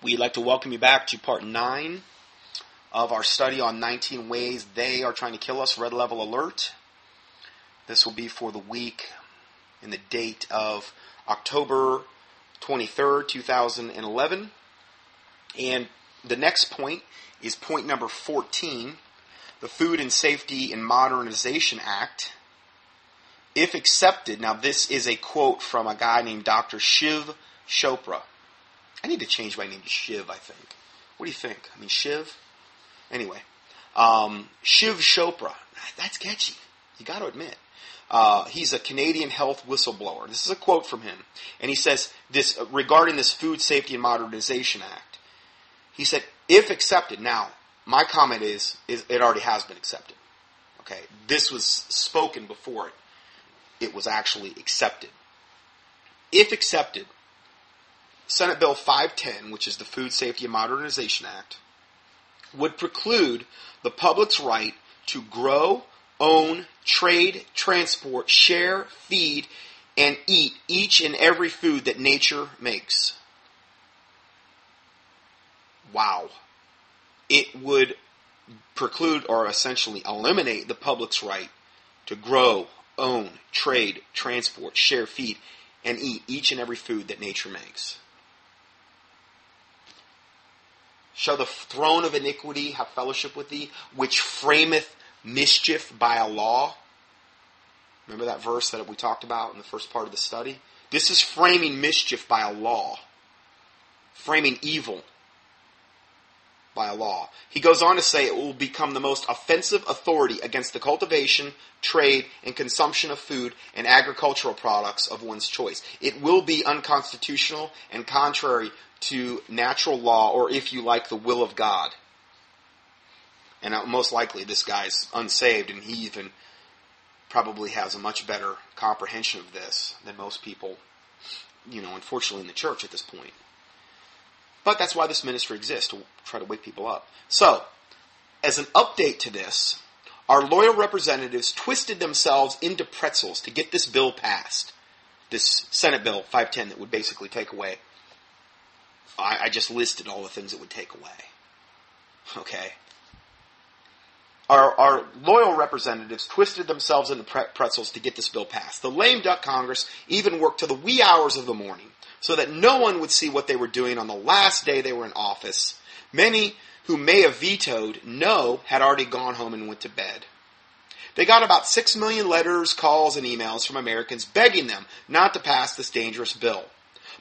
We'd like to welcome you back to part 9 of our study on 19 ways they are trying to kill us, red level alert. This will be for the week in the date of October 23rd, 2011. And the next point is point number 14, the Food and Safety and Modernization Act. If accepted, now this is a quote from a guy named Dr. Shiv Chopra. I need to change my name to Shiv, I think. What do you think? I mean, Shiv? Anyway, Shiv Chopra. That's catchy. You got to admit. He's a Canadian health whistleblower. This is a quote from him. And he says this regarding this Food Safety and Modernization Act. He said, if accepted, now, my comment is it already has been accepted. Okay, this was spoken before it was actually accepted. If accepted, Senate Bill 510, which is the Food Safety and Modernization Act, would preclude the public's right to grow, own, trade, transport, share, feed, and eat each and every food that nature makes. Wow. It would preclude or essentially eliminate the public's right to grow, own, trade, transport, share, feed, and eat each and every food that nature makes. Shall the throne of iniquity have fellowship with thee, which frameth mischief by a law? Remember that verse that we talked about in the first part of the study? This is framing mischief by a law. Framing evil by a law. He goes on to say it will become the most offensive authority against the cultivation, trade, and consumption of food and agricultural products of one's choice. It will be unconstitutional and contrary to natural law, or if you like, the will of God. And most likely this guy's unsaved, and he even probably has a much better comprehension of this than most people, unfortunately in the church at this point. But that's why this ministry exists, to try to wake people up. So, as an update to this, our loyal representatives twisted themselves into pretzels to get this bill passed. This Senate Bill 510 that would basically take away. I just listed all the things it would take away. Okay. Our loyal representatives twisted themselves into pretzels to get this bill passed. The lame duck Congress even worked to the wee hours of the morning so that no one would see what they were doing on the last day they were in office. Many who may have vetoed no had already gone home and went to bed. They got about 6 million letters, calls, and emails from Americans begging them not to pass this dangerous bill.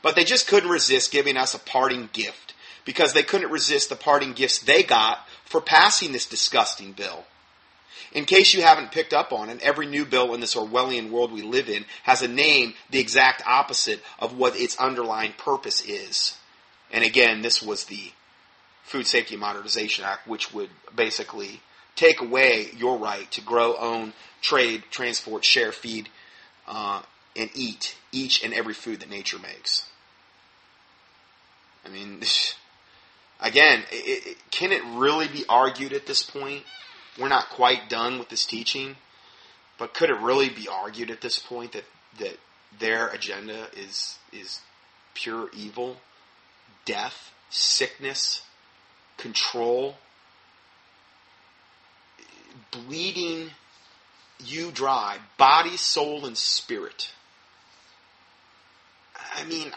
But they just couldn't resist giving us a parting gift, because they couldn't resist the parting gifts they got for passing this disgusting bill. In case you haven't picked up on it, every new bill in this Orwellian world we live in has a name the exact opposite of what its underlying purpose is. And again, this was the Food Safety and Modernization Act, which would basically take away your right to grow, own, trade, transport, share, feed, and eat each and every food that nature makes. I mean, again, can it really be argued at this point? We're not quite done with this teaching, but could it really be argued at this point that their agenda is pure evil, death, sickness, control, bleeding you dry, body, soul, and spirit? I mean,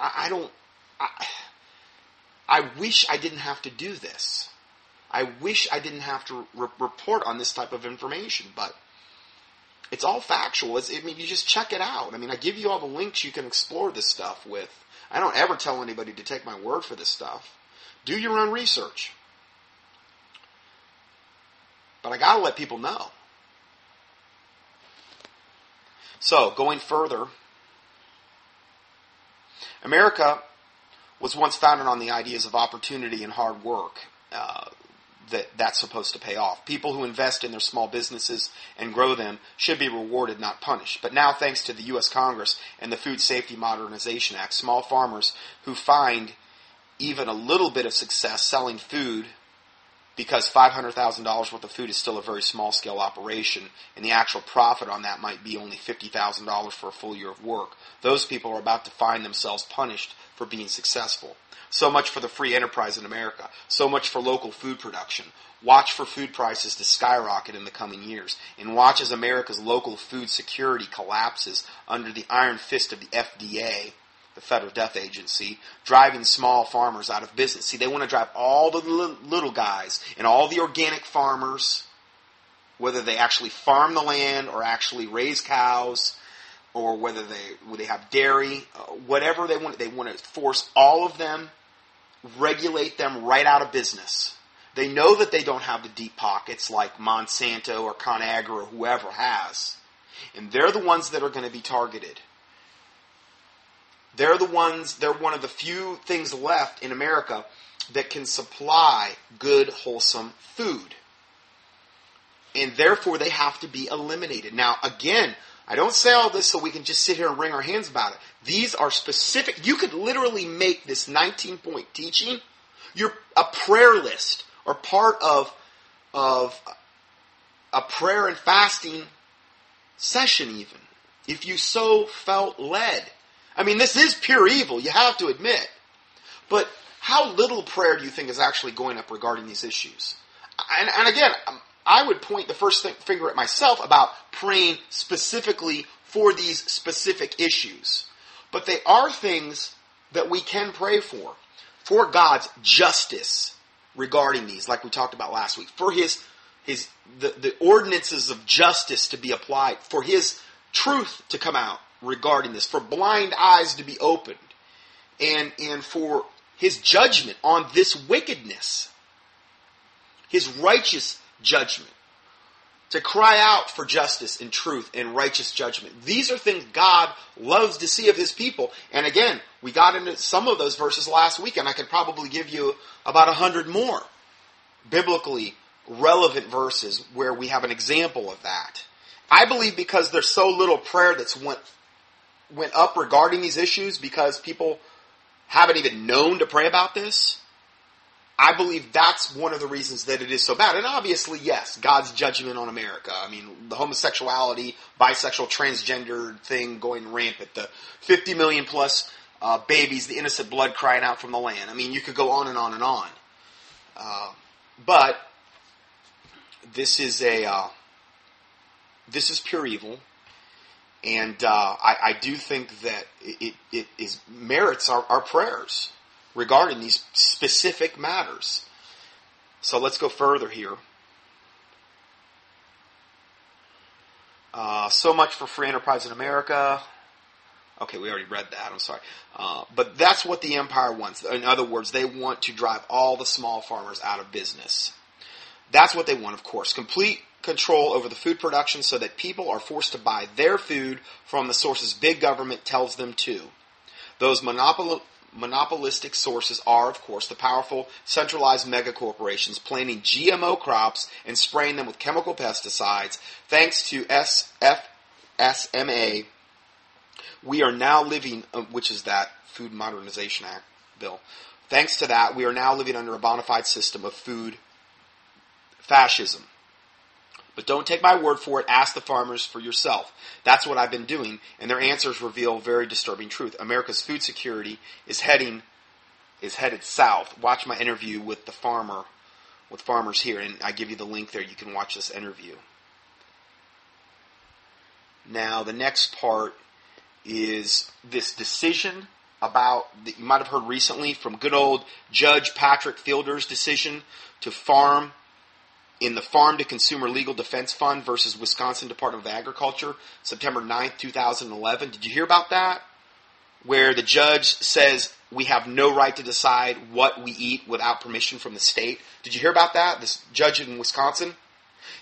I wish I didn't have to do this. I wish I didn't have to report on this type of information, but it's all factual. You just check it out. I mean, I give you all the links you can explore this stuff with. I don't ever tell anybody to take my word for this stuff. Do your own research. But I gotta let people know. So, going further, America was once founded on the ideas of opportunity and hard work. That's supposed to pay off. People who invest in their small businesses and grow them should be rewarded, not punished. But now, thanks to the U.S. Congress and the Food Safety Modernization Act, small farmers who find even a little bit of success selling food because $500,000 worth of food is still a very small-scale operation, and the actual profit on that might be only $50,000 for a full year of work. Those people are about to find themselves punished for being successful. So much for the free enterprise in America. So much for local food production. Watch for food prices to skyrocket in the coming years. And watch as America's local food security collapses under the iron fist of the FDA, the Federal Death Agency, driving small farmers out of business. See, they want to drive all the little guys and all the organic farmers, whether they actually farm the land or actually raise cows, or whether they have dairy, whatever they want to force all of them, regulate them right out of business. They know that they don't have the deep pockets like Monsanto or ConAgra or whoever has. And they're the ones that are going to be targeted. They're one of the few things left in America that can supply good, wholesome food. And therefore, they have to be eliminated. Now, again, I don't say all this so we can just sit here and wring our hands about it. These are specific. You could literally make this 19-point teaching a prayer list or part of a prayer and fasting session even, if you so felt led. I mean, this is pure evil, you have to admit. But how little prayer do you think is actually going up regarding these issues? And again, I would point the first finger at myself about praying specifically for these specific issues. But they are things that we can pray for God's justice regarding these, like we talked about last week, for the ordinances of justice to be applied, for His truth to come out regarding this, for blind eyes to be opened, and for His judgment on this wickedness, His righteous judgment, to cry out for justice and truth and righteous judgment. These are things God loves to see of His people. And again, we got into some of those verses last week, and I could probably give you about 100 more biblically relevant verses where we have an example of that. I believe because there's so little prayer that's went up regarding these issues, because people haven't even known to pray about this, I believe that's one of the reasons that it is so bad. And obviously, yes, God's judgment on America. I mean, the homosexuality, bisexual, transgender thing going rampant, the 50 million plus babies, the innocent blood crying out from the land. I mean, you could go on and on and on. But this is pure evil. And I do think that it merits our prayers regarding these specific matters. So let's go further here. So much for free enterprise in America. Okay, we already read that. I'm sorry. But that's what the empire wants. In other words, they want to drive all the small farmers out of business. That's what they want, of course. Complete control over the food production so that people are forced to buy their food from the sources big government tells them to. Those monopolistic sources are, of course, the powerful centralized megacorporations planting GMO crops and spraying them with chemical pesticides. Thanks to FSMA, we are now living, which is that Food Modernization Act bill. Thanks to that, we are now living under a bona fide system of food fascism. But don't take my word for it. Ask the farmers for yourself. That's what I've been doing, and their answers reveal very disturbing truth. America's food security is headed south. Watch my interview with farmers here, and I give you the link there. You can watch this interview. Now, the next part is this decision that you might have heard recently from good old Judge Patrick Fielder's decision to farm in the Farm to Consumer Legal Defense Fund versus Wisconsin Department of Agriculture, September 9th, 2011. Did you hear about that? Where the judge says we have no right to decide what we eat without permission from the state. Did you hear about that? This judge in Wisconsin?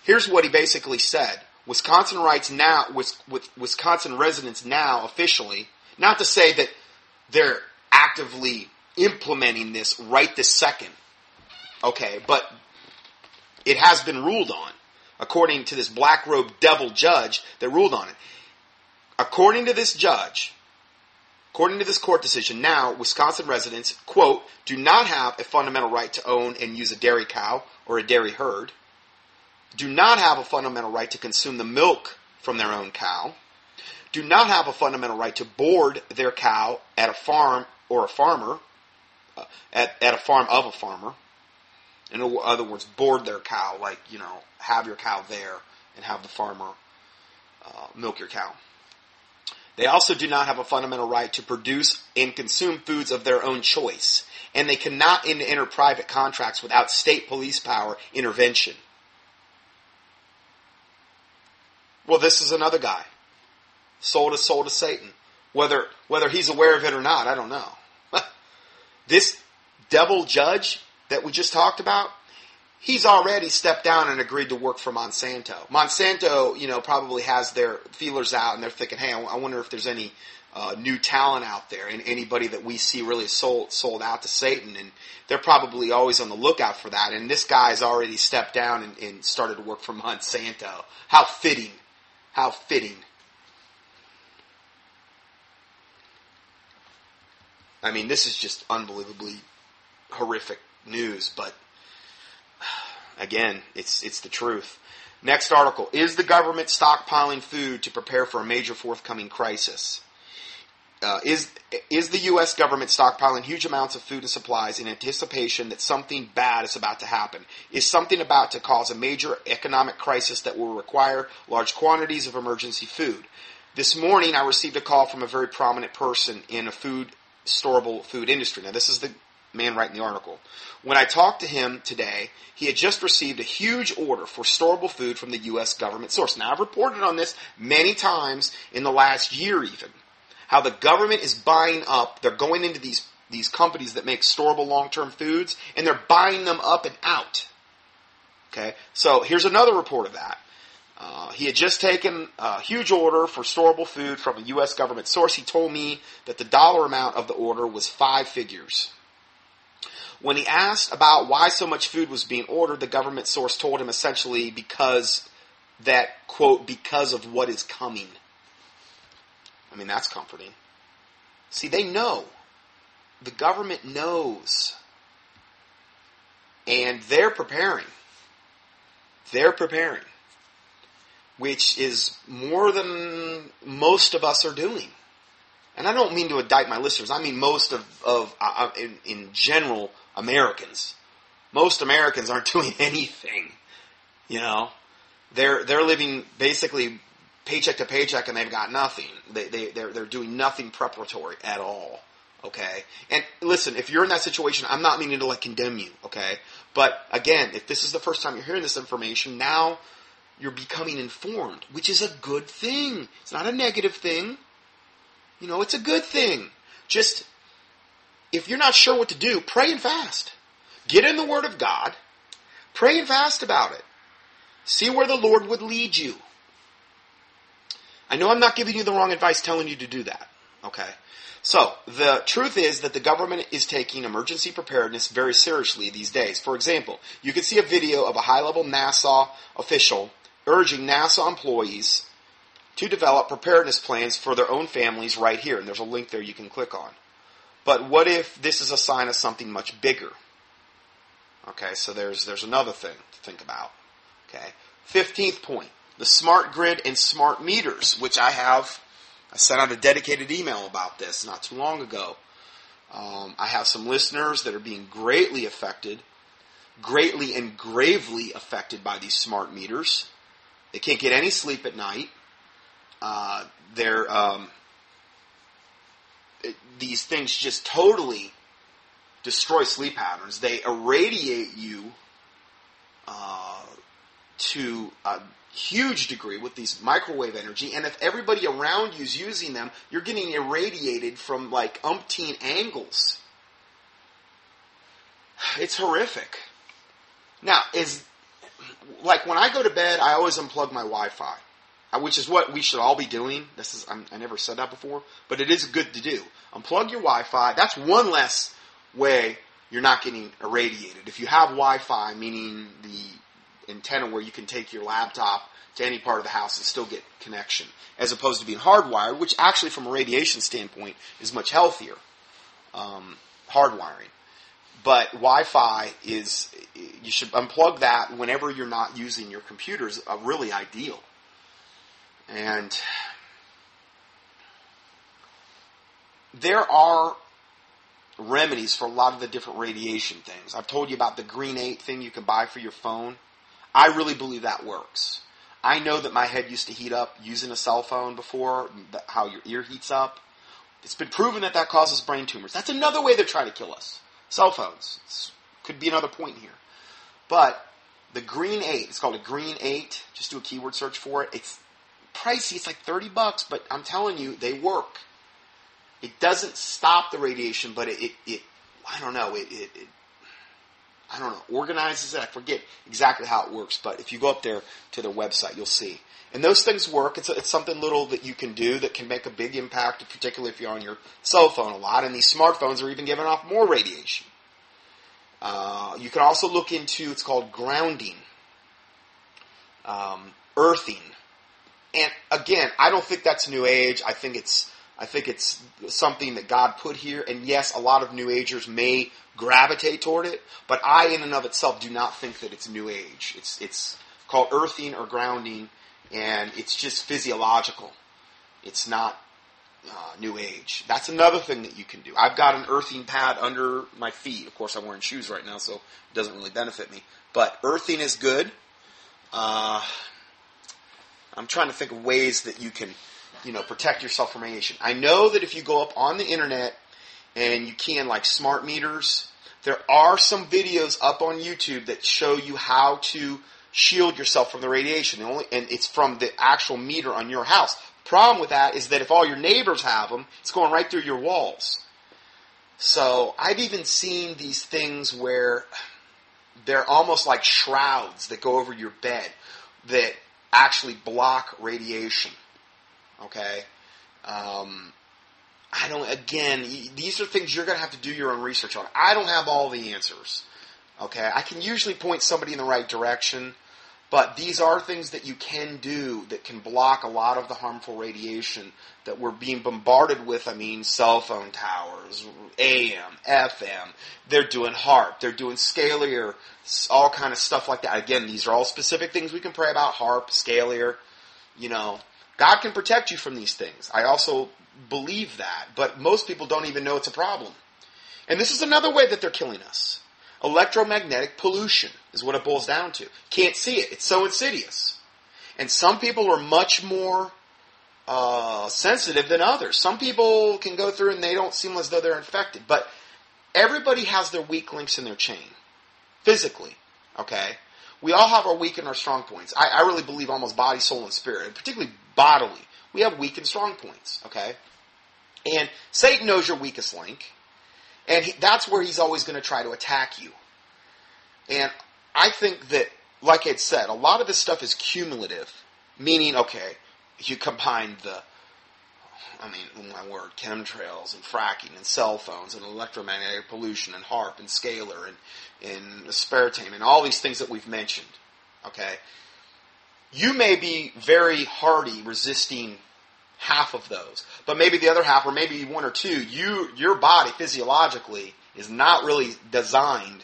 Here's what he basically said. Wisconsin residents now officially, not to say that they're actively implementing this right this second, okay, but it has been ruled on, according to this black-robed devil judge that ruled on it. According to this judge, According to this court decision, now Wisconsin residents, quote, do not have a fundamental right to own and use a dairy cow or a dairy herd, do not have a fundamental right to consume the milk from their own cow, do not have a fundamental right to board their cow at a farm or a farmer, at a farm of a farmer. In other words, board their cow, like, have your cow there and have the farmer milk your cow. They also do not have a fundamental right to produce and consume foods of their own choice, and they cannot enter private contracts without state police power intervention. Well, this is another guy. Sold his soul to Satan. Whether he's aware of it or not, I don't know. This devil judge that we just talked about, he's already stepped down and agreed to work for Monsanto. Monsanto, probably has their feelers out, and they're thinking, hey, I wonder if there's any new talent out there, and anybody that we see really sold out to Satan, and they're probably always on the lookout for that. And this guy's already stepped down and started to work for Monsanto. How fitting. How fitting. I mean, this is just unbelievably horrific news, but again, it's the truth. Next article. Is the government stockpiling food to prepare for a major forthcoming crisis? Is the U.S. government stockpiling huge amounts of food and supplies in anticipation that something bad is about to happen? Is something about to cause a major economic crisis that will require large quantities of emergency food? This morning, I received a call from a very prominent person in a storable food industry. Now, this is the man writing the article. When I talked to him today, he had just received a huge order for storable food from the U.S. government source. Now, I've reported on this many times in the last year even, how the government is buying up, they're going into these companies that make storable long-term foods, and they're buying them up and out. Okay, so here's another report of that. He had just taken a huge order for storable food from a U.S. government source. He told me that the dollar amount of the order was 5 figures. When he asked about why so much food was being ordered, the government source told him essentially because of what is coming. I mean, that's comforting. See, they know. The government knows. And they're preparing. They're preparing. Which is more than most of us are doing. And I don't mean to indict my listeners. I mean most in general, Americans. Most Americans aren't doing anything. They're living basically paycheck to paycheck, and they've got nothing. They're doing nothing preparatory at all. Okay? And listen, if you're in that situation, I'm not meaning to condemn you. Okay? But again, if this is the first time you're hearing this information, now you're becoming informed, which is a good thing. It's not a negative thing. It's a good thing. Just, if you're not sure what to do, pray and fast. Get in the Word of God. Pray and fast about it. See where the Lord would lead you. I know I'm not giving you the wrong advice telling you to do that. Okay? So, the truth is that the government is taking emergency preparedness very seriously these days. For example, you can see a video of a high-level NASA official urging NASA employees to develop preparedness plans for their own families right here. And there's a link there you can click on. But what if this is a sign of something much bigger? Okay, so there's another thing to think about. Okay, 15th point, the smart grid and smart meters, which I sent out a dedicated email about this not too long ago. I have some listeners that are being greatly and gravely affected by these smart meters. They can't get any sleep at night. These things just totally destroy sleep patterns. They irradiate you to a huge degree with these microwave energy, and if everybody around you is using them, you're getting irradiated from umpteen angles. It's horrific. Now, when I go to bed, I always unplug my Wi-Fi, which is what we should all be doing. I never said that before, but it is good to do. Unplug your Wi-Fi. That's one less way you're not getting irradiated. If you have Wi-Fi, meaning the antenna where you can take your laptop to any part of the house and still get connection, as opposed to being hardwired, which actually from a radiation standpoint is much healthier, hardwiring. But Wi-Fi is, you should unplug that whenever you're not using your computers, really ideal. And there are remedies for a lot of the different radiation things. I've told you about the Green 8 thing you can buy for your phone. I really believe that works. I know that my head used to heat up using a cell phone before, how your ear heats up. It's been proven that that causes brain tumors. That's another way they're trying to kill us. Cell phones. Could be another point here. But the Green 8, it's called a Green 8. Just do a keyword search for it. It's pricey. It's like $30, but I'm telling you, they work. It doesn't stop the radiation, but it I don't know, I don't know, organizes it. I forget exactly how it works, but if you go up there to their website, you'll see. And those things work. It's something little that you can do that can make a big impact, particularly if you're on your cell phone a lot. And these smartphones are even giving off more radiation. You can also look into, it's called grounding, earthing. And again, I don't think that's New Age. I think it's something that God put here. And yes, a lot of New Agers may gravitate toward it, but I, in and of itself, do not think that it's New Age. It's called earthing or grounding, and it's just physiological. It's not New Age. That's another thing that you can do. I've got an earthing pad under my feet. Of course, I'm wearing shoes right now, so it doesn't really benefit me. But earthing is good. I'm trying to think of ways that you can, protect yourself from radiation. I know that if you go up on the internet and you can, like smart meters, there are some videos up on YouTube that show you how to shield yourself from the radiation. And it's from the actual meter on your house. The problem with that is that if all your neighbors have them, it's going right through your walls. So I've even seen these things where they're almost like shrouds that go over your bed that actually block radiation. Okay? These are things you're going to have to do your own research on. I don't have all the answers. Okay? I can usually point somebody in the right direction, but these are things that you can do that can block a lot of the harmful radiation that we're being bombarded with. I mean, cell phone towers, AM, FM. They're doing HARP. They're doing scalar, all kind of stuff like that. Again, these are all specific things we can pray about. HARP, scalar, God can protect you from these things. I also believe that, but most people don't even know it's a problem. And this is another way that they're killing us. Electromagnetic pollution is what it boils down to. Can't see it. It's so insidious. And some people are much more sensitive than others. Some people can go through and they don't seem as though they're infected. But everybody has their weak links in their chain. Physically. Okay? We all have our weak and our strong points. I really believe almost body, soul, and spirit. And particularly bodily. We have weak and strong points. Okay? And Satan knows your weakest link. And that's where he's always going to try to attack you. And I think that, like I said, a lot of this stuff is cumulative. Meaning, okay, you combine chemtrails and fracking and cell phones and electromagnetic pollution and HARP and scalar and aspartame and all these things that we've mentioned. Okay? You may be very hardy resisting half of those. But maybe the other half, or maybe one or two, your body physiologically is not really designed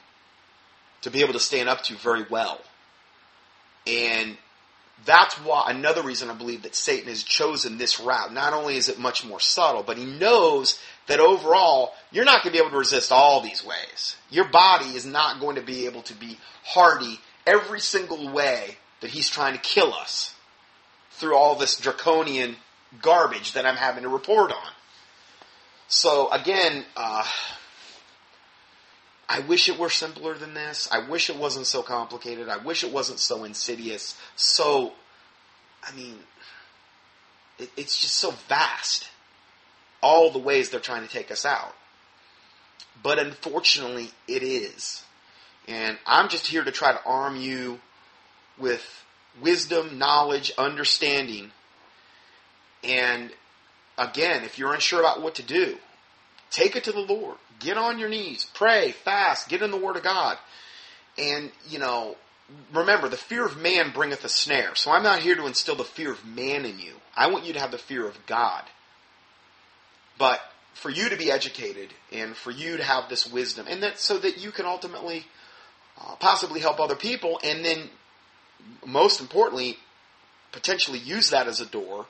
to be able to stand up to very well. And that's why, another reason I believe that Satan has chosen this route. Not only is it much more subtle, but he knows that overall, you're not going to be able to resist all these ways. Your body is not going to be able to be hardy every single way that he's trying to kill us through all this draconian garbage that I'm having to report on. So again, I wish it were simpler than this. I wish it wasn't so complicated. I wish it wasn't so insidious. It's just so vast. All the ways they're trying to take us out. But unfortunately, it is. And I'm just here to try to arm you with wisdom, knowledge, understanding. And again, if you're unsure about what to do, take it to the Lord. Get on your knees. Pray, fast, get in the Word of God. And, remember, the fear of man bringeth a snare. So I'm not here to instill the fear of man in you. I want you to have the fear of God. But for you to be educated and for you to have this wisdom, and that so that you can ultimately possibly help other people, and then most importantly, potentially use that as a door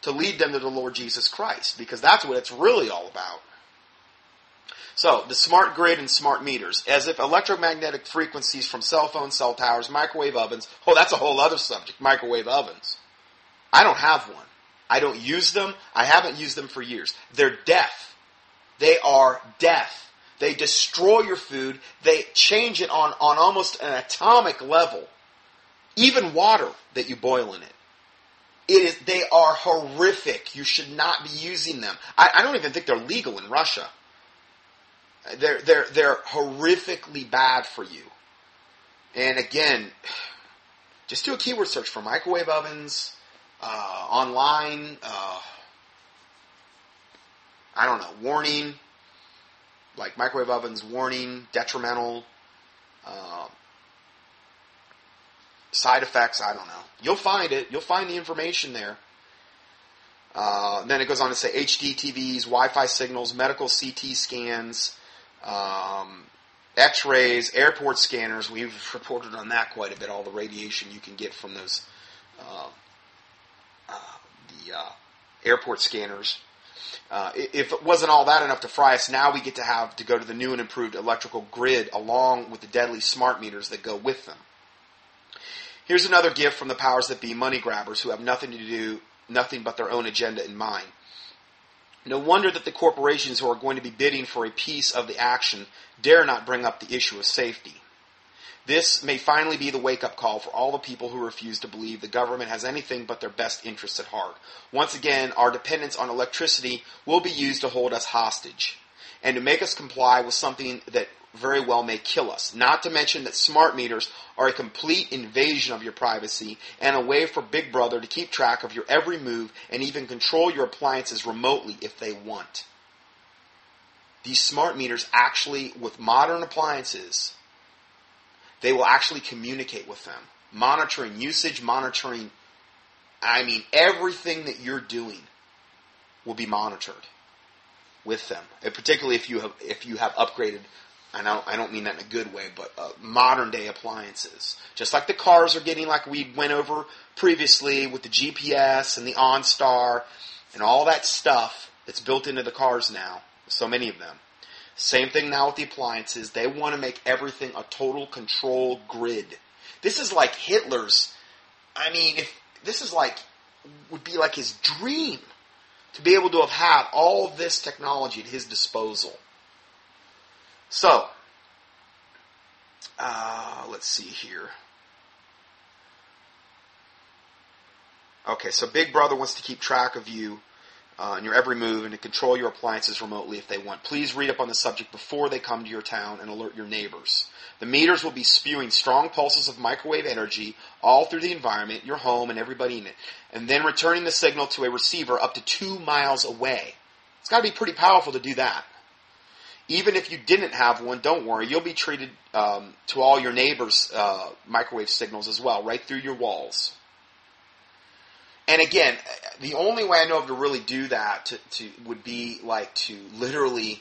to lead them to the Lord Jesus Christ, because that's what it's really all about. So, the smart grid and smart meters, as if electromagnetic frequencies from cell phones, cell towers, microwave ovens, that's a whole other subject, microwave ovens. I don't have one. I don't use them. I haven't used them for years. They're death. They are death. They destroy your food. They change it on almost an atomic level. Even water that you boil in it. They are horrific. You should not be using them. I don't even think they're legal in Russia. They're horrifically bad for you. And again, just do a keyword search for microwave ovens, online, I don't know, warning, like microwave ovens, warning, detrimental, side effects, I don't know. You'll find it. You'll find the information there. Then it goes on to say HD TVs, Wi-Fi signals, medical CT scans, X-rays, airport scanners. We've reported on that quite a bit, all the radiation you can get from those airport scanners. If it wasn't all that enough to fry us, now we get to go to the new and improved electrical grid along with the deadly smart meters that go with them. Here's another gift from the powers that be, money grabbers who have nothing but their own agenda in mind. No wonder that the corporations who are going to be bidding for a piece of the action dare not bring up the issue of safety. This may finally be the wake-up call for all the people who refuse to believe the government has anything but their best interests at heart. Once again, our dependence on electricity will be used to hold us hostage and to make us comply with something that very well may kill us. Not to mention that smart meters are a complete invasion of your privacy and a way for Big Brother to keep track of your every move and even control your appliances remotely if they want. These smart meters actually, with modern appliances, they will actually communicate with them. Monitoring usage, everything that you're doing will be monitored with them. And particularly if you have upgraded, I don't mean that in a good way, but modern day appliances. Just like the cars are getting, like we went over previously with the GPS and the OnStar and all that stuff that's built into the cars now, so many of them. Same thing now with the appliances. They want to make everything a total control grid. This is like Hitler's, would be like his dream to be able to have had all this technology at his disposal. So, let's see here. Okay, so Big Brother wants to keep track of you and your every move and to control your appliances remotely if they want. Please read up on the subject before they come to your town and alert your neighbors. The meters will be spewing strong pulses of microwave energy all through the environment, your home, and everybody in it, and then returning the signal to a receiver up to 2 miles away. It's got to be pretty powerful to do that. Even if you didn't have one, don't worry. You'll be treated to all your neighbors' microwave signals as well, right through your walls. And again, the only way I know of to really do that would be like to literally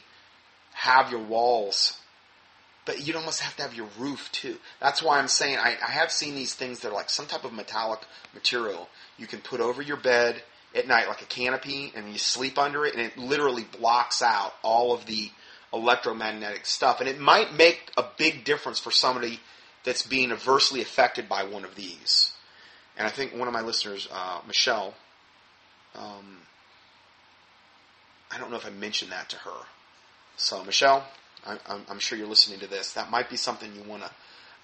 have your walls. But you'd almost have to have your roof too. That's why I'm saying I have seen these things that are like some type of metallic material you can put over your bed at night, like a canopy, and you sleep under it, and it literally blocks out all of the electromagnetic stuff. And it might make a big difference for somebody that's being adversely affected by one of these. And I think one of my listeners, Michelle, I don't know if I mentioned that to her. So, Michelle, I'm sure you're listening to this. That might be something you want to...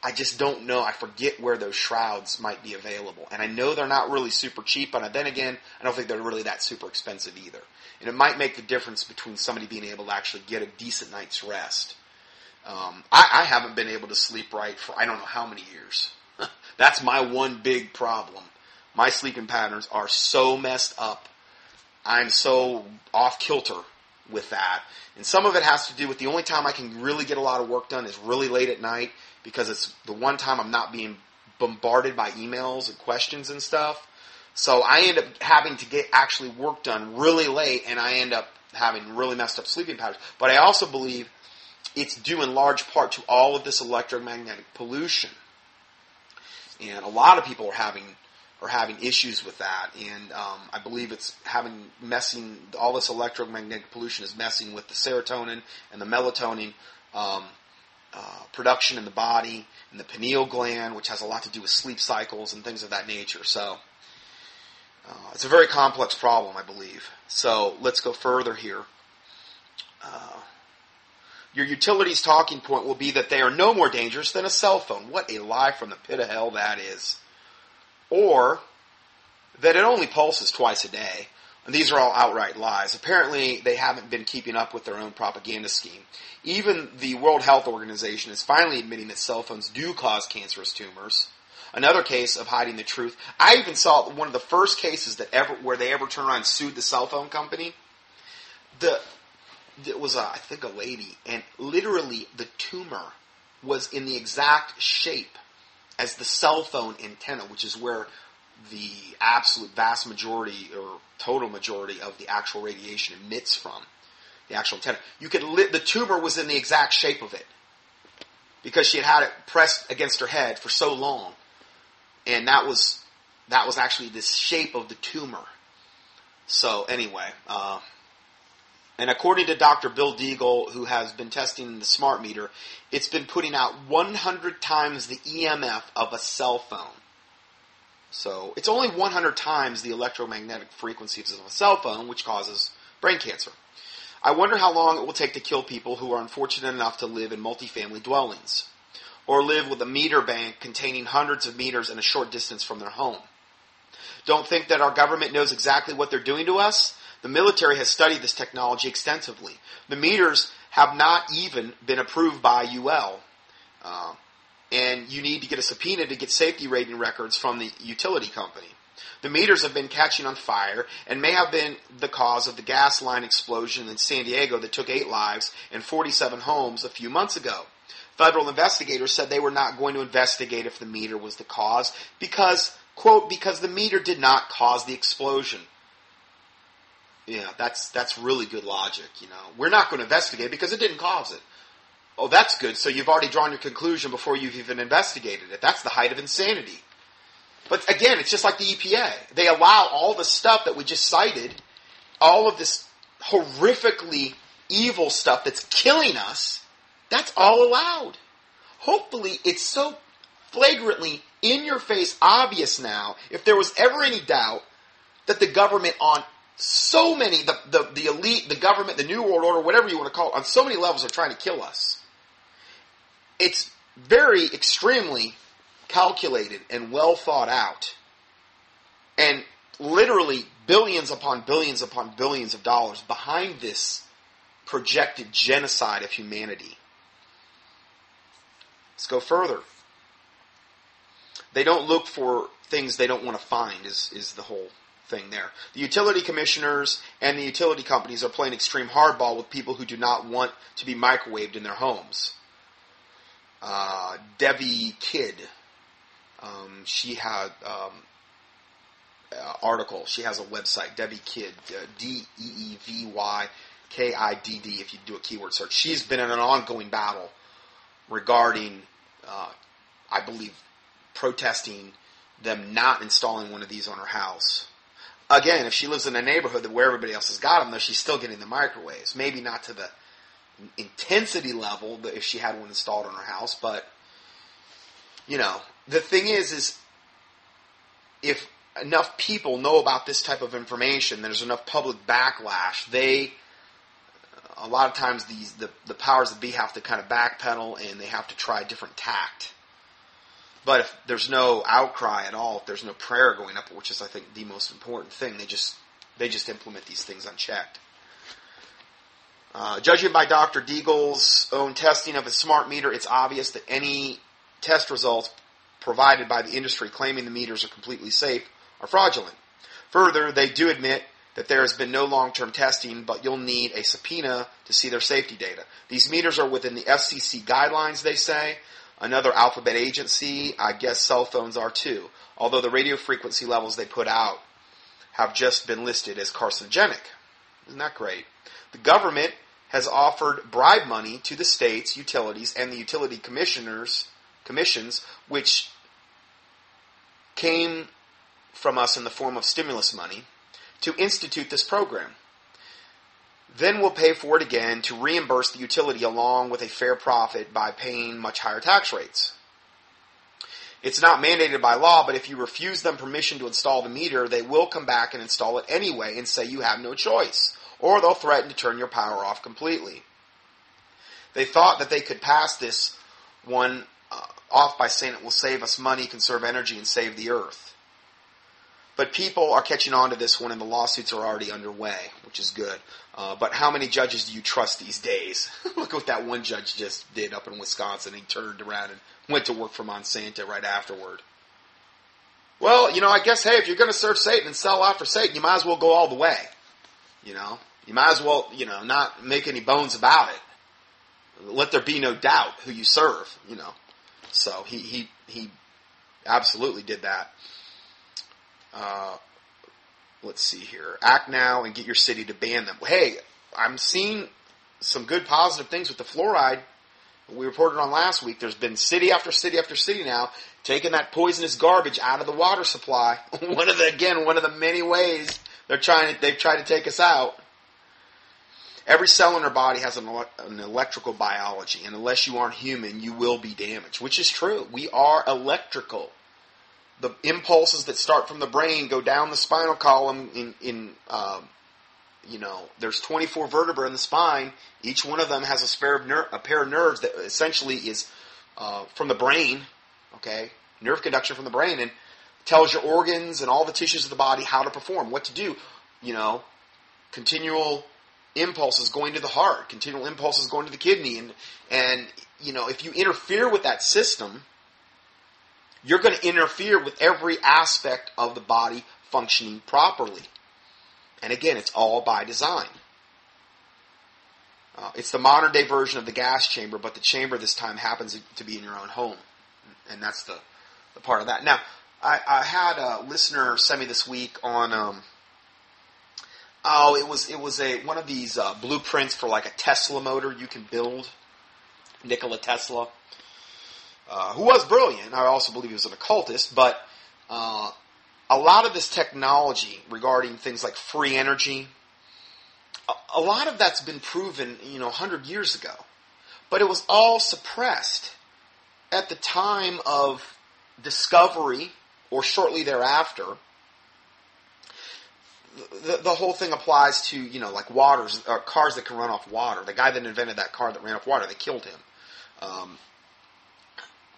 I just don't know. I forget where those shrouds might be available. And I know they're not really super cheap, but then again, I don't think they're really that super expensive either. And it might make the difference between somebody being able to actually get a decent night's rest. I haven't been able to sleep right for I don't know how many years. That's my one big problem. My sleeping patterns are so messed up. I'm so off kilter with that. And some of it has to do with the only time I can really get a lot of work done is really late at night, because it's the one time I'm not being bombarded by emails and questions and stuff. So I end up having to get actually work done really late, and I end up having really messed up sleeping patterns. But I also believe it's due in large part to all of this electromagnetic pollution. And a lot of people are having issues with that, and I believe it's all this electromagnetic pollution is messing with the serotonin and the melatonin production in the body, and the pineal gland, which has a lot to do with sleep cycles and things of that nature. So it's a very complex problem, I believe. So let's go further here. Your utilities talking point will be that they are no more dangerous than a cell phone. What a lie from the pit of hell that is. Or that it only pulses twice a day. And these are all outright lies. Apparently, they haven't been keeping up with their own propaganda scheme. Even the World Health Organization is finally admitting that cell phones do cause cancerous tumors. Another case of hiding the truth. I even saw one of the first cases where they ever turned around and sued the cell phone company. It was, I think, a lady, and literally the tumor was in the exact shape as the cell phone antenna, which is where the absolute vast majority or total majority of the actual radiation emits from, the actual antenna. The tumor was in the exact shape of it because she had it pressed against her head for so long, and that was actually the shape of the tumor. So anyway, and according to Dr. Bill Deagle, who has been testing the smart meter, it's been putting out 100 times the EMF of a cell phone. So it's only 100 times the electromagnetic frequencies of a cell phone, which causes brain cancer. I wonder how long it will take to kill people who are unfortunate enough to live in multifamily dwellings, or live with a meter bank containing hundreds of meters in a short distance from their home. Don't think that our government knows exactly what they're doing to us. The military has studied this technology extensively. The meters have not even been approved by UL. And you need to get a subpoena to get safety rating records from the utility company. The meters have been catching on fire and may have been the cause of the gas line explosion in San Diego that took 8 lives and 47 homes a few months ago. Federal investigators said they were not going to investigate if the meter was the cause because, quote, because the meter did not cause the explosion. Yeah, that's really good logic, you know. We're not going to investigate because it didn't cause it. Oh, that's good. So you've already drawn your conclusion before you've even investigated it. That's the height of insanity. But again, it's just like the EPA. They allow all the stuff that we just cited, all of this horrifically evil stuff that's killing us, that's all allowed. Hopefully it's so flagrantly in your face obvious now, if there was ever any doubt, that the government on so many, the elite, the government, the New World Order, whatever you want to call it, on so many levels are trying to kill us. It's very extremely calculated and well thought out. And literally billions upon billions upon billions of dollars behind this projected genocide of humanity. Let's go further. They don't look for things they don't want to find is the whole thing there. The utility commissioners and the utility companies are playing extreme hardball with people who do not want to be microwaved in their homes. Debbie Kidd, she had article. She has a website, Debbie Kidd, DeevyKidd, if you do a keyword search. She's been in an ongoing battle regarding, I believe, protesting them not installing one of these on her house. Again, if she lives in a neighborhood where everybody else has got them, though, she's still getting the microwaves. Maybe not to the intensity level if she had one installed on her house, but, you know, the thing is if enough people know about this type of information, there's enough public backlash, a lot of times the powers that be have to kind of backpedal and they have to try a different tact. But if there's no outcry at all, if there's no prayer going up, which is, I think, the most important thing, they just implement these things unchecked. Judging by Dr. Deagle's own testing of his smart meter, it's obvious that any test results provided by the industry claiming the meters are completely safe are fraudulent. Further, they do admit that there has been no long-term testing, but you'll need a subpoena to see their safety data. These meters are within the FCC guidelines, they say. Another alphabet agency, I guess cell phones are too, although the radio frequency levels they put out have just been listed as carcinogenic. Isn't that great? The government has offered bribe money to the states, utilities, and the utility commissions, which came from us in the form of stimulus money, to institute this program. Then we'll pay for it again to reimburse the utility along with a fair profit by paying much higher tax rates. It's not mandated by law, but if you refuse them permission to install the meter, they will come back and install it anyway and say you have no choice, or they'll threaten to turn your power off completely. They thought that they could pass this one off by saying it will save us money, conserve energy, and save the earth. But people are catching on to this one, and the lawsuits are already underway, which is good. But how many judges do you trust these days? Look what that one judge just did up in Wisconsin. He turned around and went to work for Monsanto right afterward. Well, I guess, hey, if you're going to serve Satan and sell out for Satan, you might as well go all the way. You might as well, not make any bones about it. Let there be no doubt who you serve, So he absolutely did that. Let's see here. Act now and get your city to ban them. Hey, I'm seeing some good positive things with the fluoride. We reported on last week. There's been city after city after city now taking that poisonous garbage out of the water supply. One of the many ways they've tried to take us out. Every cell in our body has an electrical biology, and unless you aren't human, you will be damaged, which is true. We are electrical. The impulses that start from the brain go down the spinal column there's 24 vertebrae in the spine. Each one of them has a pair of nerves that essentially is from the brain, okay? Nerve conduction from the brain, and tells your organs and all the tissues of the body how to perform, what to do. Continual impulses going to the heart, continual impulses going to the kidney, and if you interfere with that system, you're going to interfere with every aspect of the body functioning properly. And again, it's all by design. It's the modern day version of the gas chamber, but the chamber this time happens to be in your own home. And that's the part of that. Now, I had a listener send me this week on, it was one of these blueprints for like a Tesla motor you can build. Nikola Tesla. Who was brilliant. I also believe he was an occultist, but a lot of this technology regarding things like free energy, a lot of that's been proven, 100 years ago. But it was all suppressed at the time of discovery or shortly thereafter. The whole thing applies to, like cars that can run off water. The guy that invented that car that ran off water, they killed him.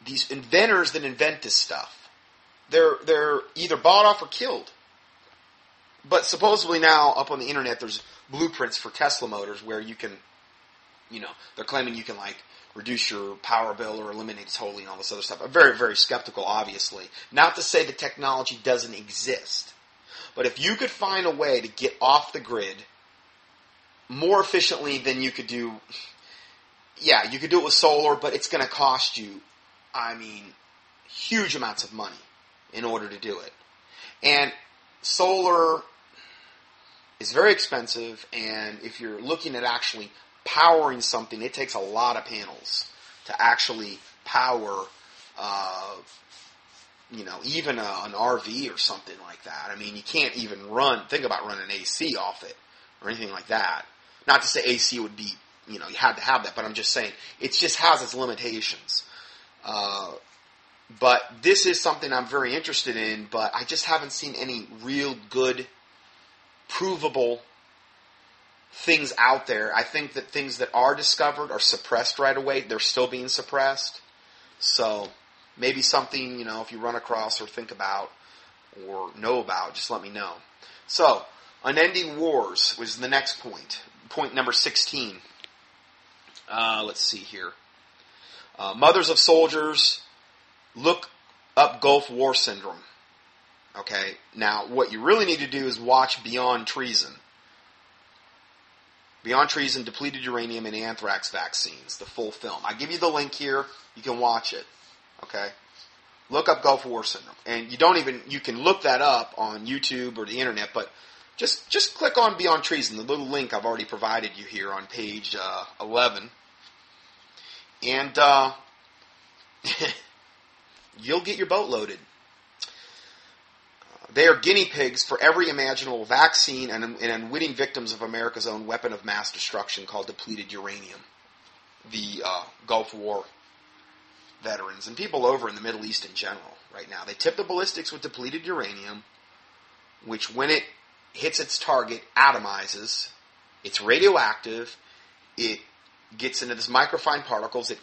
These inventors that invent this stuff, they're either bought off or killed. But supposedly now, up on the internet, there's blueprints for Tesla motors where you can, they're claiming you can like reduce your power bill or eliminate it totally and all this other stuff. I'm very, very skeptical, obviously. Not to say the technology doesn't exist. But if you could find a way to get off the grid more efficiently than you could do, you could do it with solar, but it's going to cost you, huge amounts of money in order to do it. And solar is very expensive, and if you're looking at actually powering something, it takes a lot of panels to actually power, even an RV or something like that. You can't even think about running AC off it or anything like that. Not to say AC would be, you had to have that, but I'm just saying it just has its limitations. But this is something I'm very interested in, but I just haven't seen any real good, provable things out there. I think that things that are discovered are suppressed right away. They're still being suppressed. So maybe something, if you run across or think about or know about, just let me know. So, unending wars was the next point. Point number 16. Let's see here. Mothers of soldiers, look up Gulf War syndrome. Okay? Now, what you really need to do is watch Beyond Treason. Beyond Treason, Depleted Uranium, and Anthrax Vaccines, the full film. I give you the link here. You can watch it. Okay? Look up Gulf War Syndrome. And you can look that up on YouTube or the internet, but just click on Beyond Treason, the little link I've already provided you here on page 11. And you'll get your boat loaded. They are guinea pigs for every imaginable vaccine and unwitting victims of America's own weapon of mass destruction called depleted uranium. The Gulf War veterans and people over in the Middle East in general right now. They tip the ballistics with depleted uranium, which when it hits its target, atomizes. It's radioactive. It gets into this microfine particles. It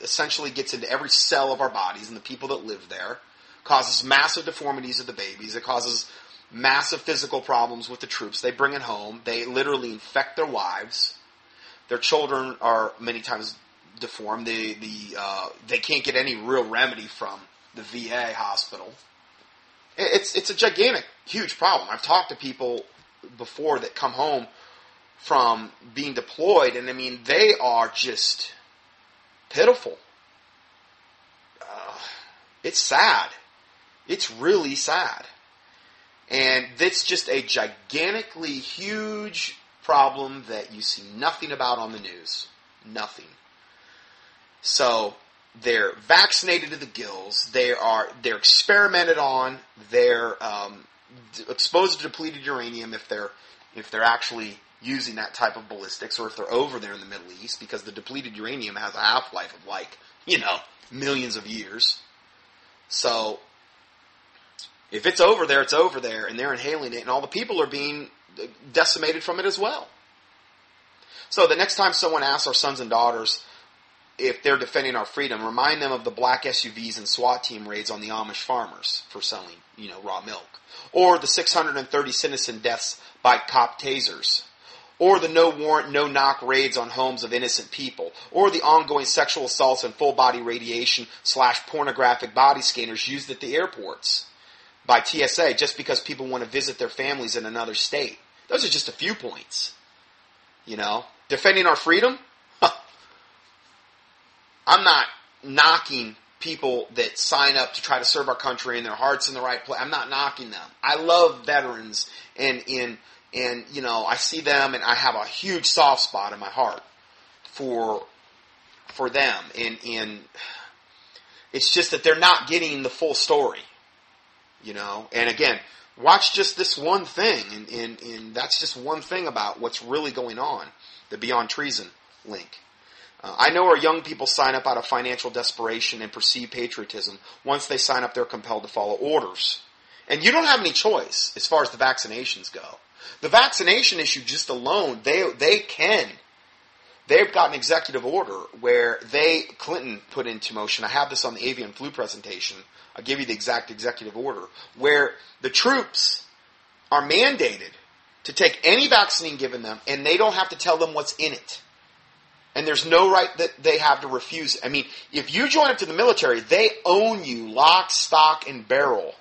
essentially gets into every cell of our bodies and the people that live there. Causes massive deformities of the babies. It causes massive physical problems with the troops. They bring it home. They literally infect their wives. Their children are many times deformed. They can't get any real remedy from the VA hospital. It's a gigantic, huge problem. I've talked to people before that come home from being deployed, and I mean, they are just pitiful. It's sad. It's really sad. And it's just a gigantically huge problem that you see nothing about on the news. Nothing. So they're vaccinated to the gills. They're experimented on. They're exposed to depleted uranium if they're actually using that type of ballistics, or if they're over there in the Middle East, because the depleted uranium has a half-life of millions of years. So if it's over there, it's over there, and they're inhaling it, and all the people are being decimated from it as well. So the next time someone asks our sons and daughters if they're defending our freedom, remind them of the black SUVs and SWAT team raids on the Amish farmers for selling, raw milk. Or the 630 citizen deaths by cop tasers. Or the no warrant, no knock raids on homes of innocent people. Or the ongoing sexual assaults and full body radiation / pornographic body scanners used at the airports by TSA just because people want to visit their families in another state. Those are just a few points. Defending our freedom? I'm not knocking people that sign up to try to serve our country and their heart's in the right place. I'm not knocking them. I love veterans and I see them and I have a huge soft spot in my heart for them. And it's just that they're not getting the full story. And again, watch just this one thing, and that's just one thing about what's really going on, the Beyond Treason link. I know our young people sign up out of financial desperation and perceived patriotism. Once they sign up, they're compelled to follow orders. And you don't have any choice as far as the vaccinations go. The vaccination issue just alone, they've got an executive order where Clinton put into motion. I have this on the avian flu presentation. I'll give you the exact executive order, where the troops are mandated to take any vaccine given them, and they don't have to tell them what's in it. And there's no right that they have to refuse it. I mean, if you join up to the military, they own you lock, stock, and barrel.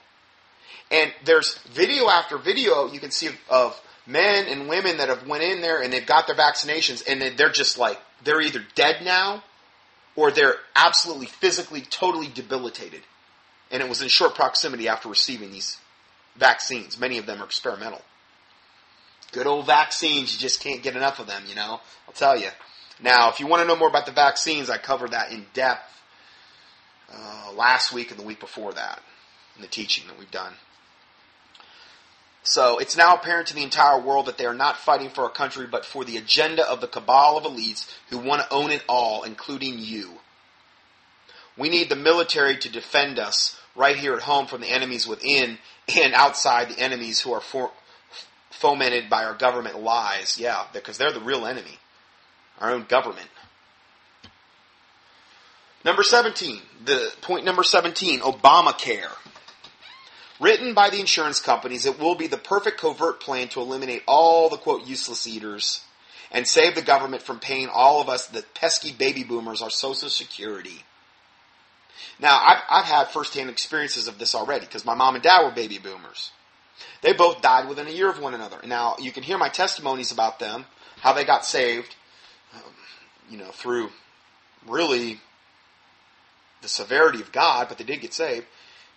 And there's video after video you can see of men and women that have went in there and they've got their vaccinations, and they're just they're either dead now or they're absolutely physically, totally debilitated. And it was in short proximity after receiving these vaccines. Many of them are experimental. Good old vaccines, you just can't get enough of them, I'll tell you. Now, if you want to know more about the vaccines, I covered that in depth last week and the week before that in the teaching that we've done. So, it's now apparent to the entire world that they are not fighting for our country, but for the agenda of the cabal of elites who want to own it all, including you. We need the military to defend us right here at home from the enemies within and outside, the enemies who are fomented by our government lies. Yeah, because they're the real enemy. Our own government. Number 17. Point number 17, Obamacare. Written by the insurance companies, it will be the perfect covert plan to eliminate all the, quote, useless eaters and save the government from paying all of us, the pesky baby boomers, our Social Security. Now, I've had firsthand experiences of this already because my mom and dad were baby boomers. They both died within a year of one another. Now, you can hear my testimonies about them, how they got saved, through really the severity of God, but they did get saved.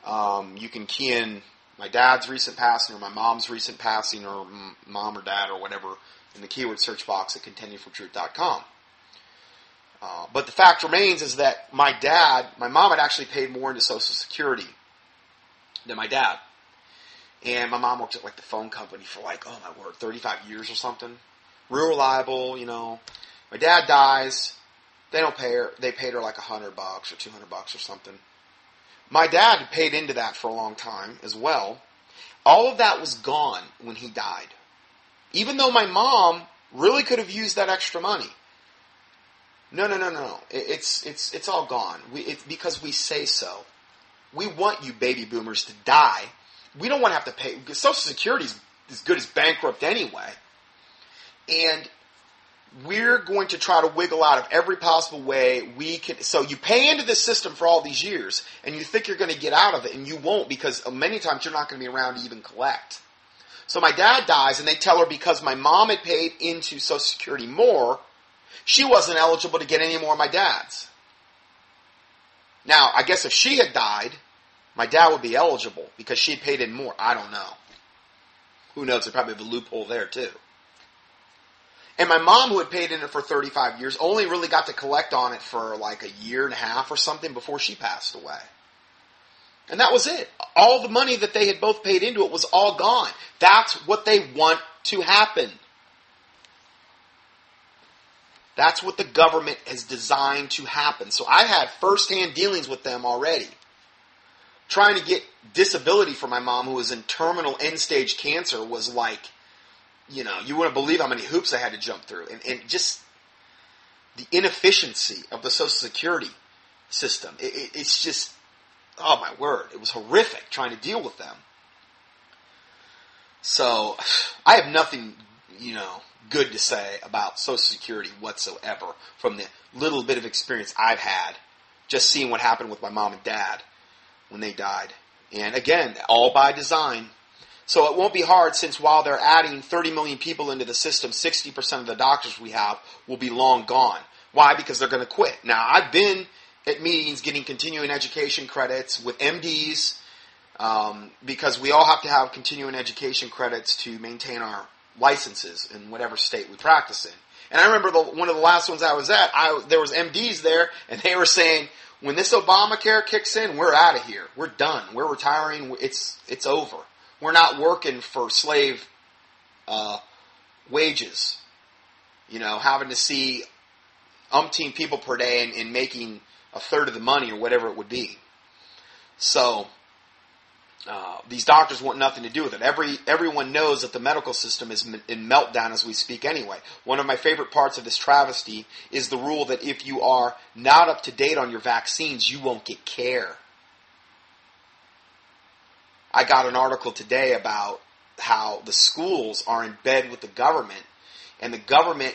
You can key in my dad's recent passing or my mom's recent passing or mom or dad or whatever in the keyword search box at contendingfortruth.com. But the fact remains is that my mom had actually paid more into Social Security than my dad. And my mom worked at the phone company for 35 years or something. Real reliable, My dad dies. They don't pay her. They paid her $100 or $200 or something. My dad had paid into that for a long time as well. All of that was gone when he died. Even though my mom really could have used that extra money. No. It's all gone. It's because we say so. We want you baby boomers to die. We don't want to have to pay. Because Social Security is as good as bankrupt anyway. And we're going to try to wiggle out of every possible way we can. So you pay into this system for all these years, and you think you're going to get out of it, and you won't because many times you're not going to be around to even collect. So my dad dies, and they tell her because my mom had paid into Social Security more, she wasn't eligible to get any more of my dad's. Now, I guess if she had died, my dad would be eligible because she had paid in more. I don't know. Who knows? They probably have a loophole there too. And my mom, who had paid in it for 35 years, only really got to collect on it for a year and a half or something before she passed away. And that was it. All the money that they had both paid into it was all gone. That's what they want to happen. That's what the government has designed to happen. So I had firsthand dealings with them already. Trying to get disability for my mom, who was in terminal end-stage cancer, was you wouldn't believe how many hoops I had to jump through. And just the inefficiency of the Social Security system. It's just, oh my word, it was horrific trying to deal with them. So, I have nothing, good to say about Social Security whatsoever from the little bit of experience I've had just seeing what happened with my mom and dad when they died. And again, all by design. So it won't be hard since while they're adding 30 million people into the system, 60% of the doctors we have will be long gone. Why? Because they're going to quit. Now, I've been at meetings getting continuing education credits with MDs because we all have to have continuing education credits to maintain our licenses in whatever state we practice in. And I remember one of the last ones I was at, there was MDs there, and they were saying, when this Obamacare kicks in, we're out of here. We're done. We're retiring. It's over. We're not working for slave wages, having to see umpteen people per day and making a third of the money or whatever it would be. So these doctors want nothing to do with it. Everyone knows that the medical system is in meltdown as we speak anyway. One of my favorite parts of this travesty is the rule that if you are not up to date on your vaccines, you won't get care. I got an article today about how the schools are in bed with the government, and the government,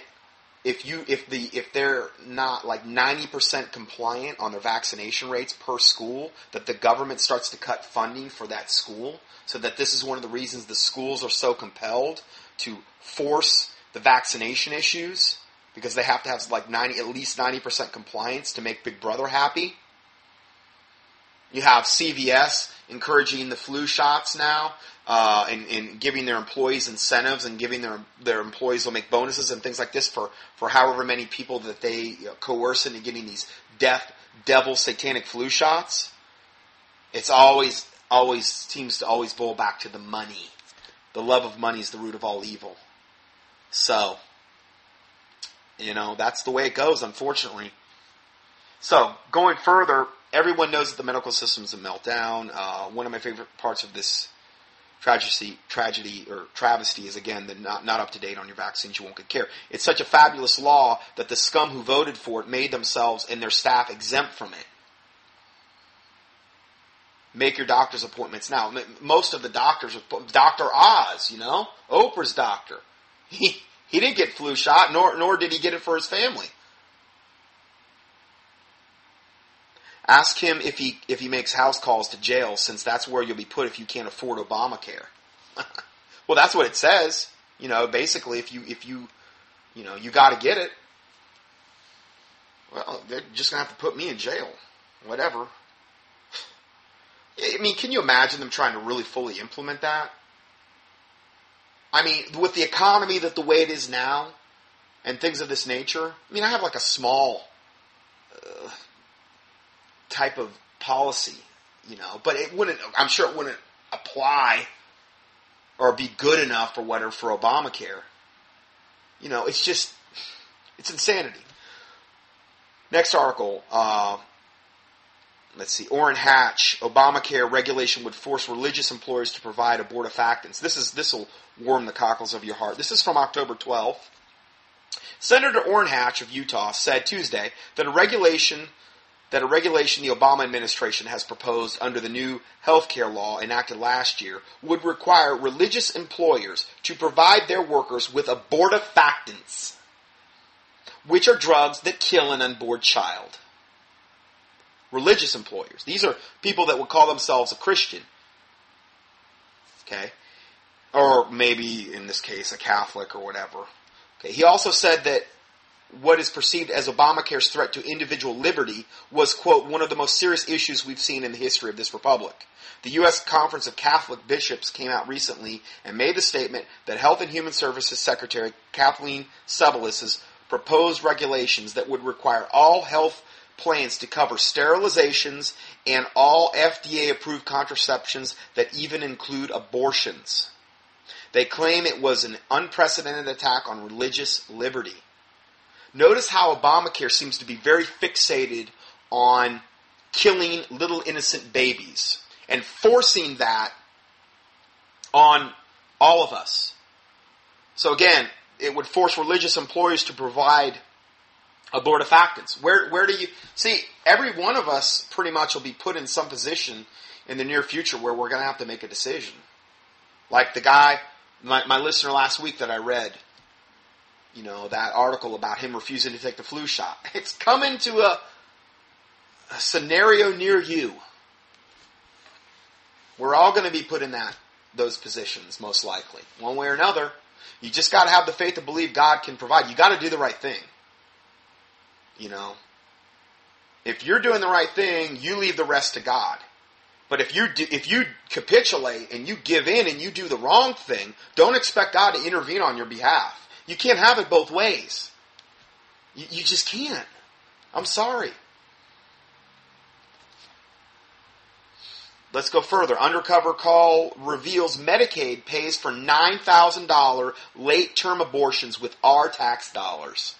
if they're not 90% compliant on their vaccination rates per school, that the government starts to cut funding for that school, so that this is one of the reasons the schools are so compelled to force the vaccination issues, because they have to have at least 90% compliance to make Big Brother happy. You have CVS encouraging the flu shots now, and giving their employees incentives and giving their employees will make bonuses and things like this for however many people that they coerce into getting these death, devil, satanic flu shots. It's always seems to always boil back to the money. The love of money is the root of all evil. So, that's the way it goes, unfortunately. So, going further, everyone knows that the medical system is a meltdown. One of my favorite parts of this tragedy or travesty is, again, the not up to date on your vaccines, you won't get care. It's such a fabulous law that the scum who voted for it made themselves and their staff exempt from it. Make your doctor's appointments now. Most of the doctors, Dr. Oz, Oprah's doctor, he didn't get flu shot, nor did he get it for his family. Ask him if he makes house calls to jail, since that's where you'll be put if you can't afford Obamacare. Well, that's what it says. Basically, if you got to get it. Well, they're just going to have to put me in jail. Whatever. I mean, can you imagine them trying to really fully implement that? I mean, with the economy the way it is now, and things of this nature. I mean, I have like a small type of policy, but I'm sure it wouldn't apply or be good enough for Obamacare. It's insanity. Next article, let's see, Orrin Hatch, Obamacare regulation would force religious employers to provide abortifacients. This will warm the cockles of your heart. This is from October 12th. Senator Orrin Hatch of Utah said Tuesday that a regulation the Obama administration has proposed under the new health care law enacted last year would require religious employers to provide their workers with abortifacients, which are drugs that kill an unborn child. Religious employers. These are people that would call themselves a Christian. Okay? Or maybe, in this case, a Catholic or whatever. Okay. He also said that what is perceived as Obamacare's threat to individual liberty was, quote, one of the most serious issues we've seen in the history of this republic. The U.S. Conference of Catholic Bishops came out recently and made the statement that Health and Human Services Secretary Kathleen Sebelius's proposed regulations that would require all health plans to cover sterilizations and all FDA-approved contraceptions that even include abortions. They claim it was an unprecedented attack on religious liberty. Notice how Obamacare seems to be very fixated on killing little innocent babies and forcing that on all of us. So again, it would force religious employers to provide abortifacients. Where do you see? Every one of us pretty much will be put in some position in the near future where we're going to have to make a decision. Like the guy, my listener last week that I read, that article about him refusing to take the flu shot. It's coming to a scenario near you. We're all going to be put in those positions, most likely, one way or another. You just got to have the faith to believe God can provide. You got to do the right thing. If you're doing the right thing, you leave the rest to God. But if you capitulate and you give in and you do the wrong thing, don't expect God to intervene on your behalf. You can't have it both ways. You just can't. I'm sorry. Let's go further. Undercover call reveals Medicaid pays for $9,000 late-term abortions with our tax dollars.